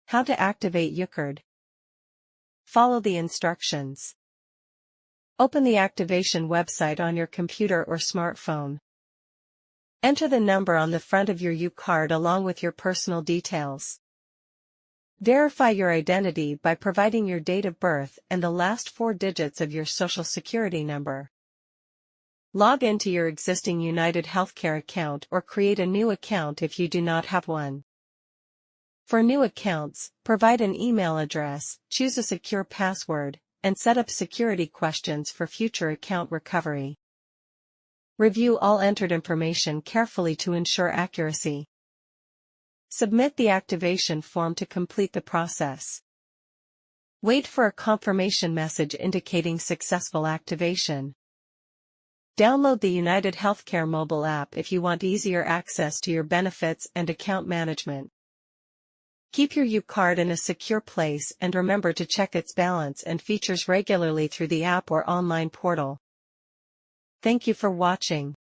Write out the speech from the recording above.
How to activate Ucard. Follow the instructions. Open the activation website on your computer or smartphone. Enter the number on the front of your Ucard along with your personal details. Verify your identity by providing your date of birth and the last 4 digits of your Social Security number. Log into your existing United Healthcare account or create a new account if you do not have one. For new accounts, provide an email address, choose a secure password, and set up security questions for future account recovery. Review all entered information carefully to ensure accuracy. Submit the activation form to complete the process. Wait for a confirmation message indicating successful activation. Download the United Healthcare mobile app if you want easier access to your benefits and account management. Keep your Ucard in a secure place and remember to check its balance and features regularly through the app or online portal. Thank you for watching.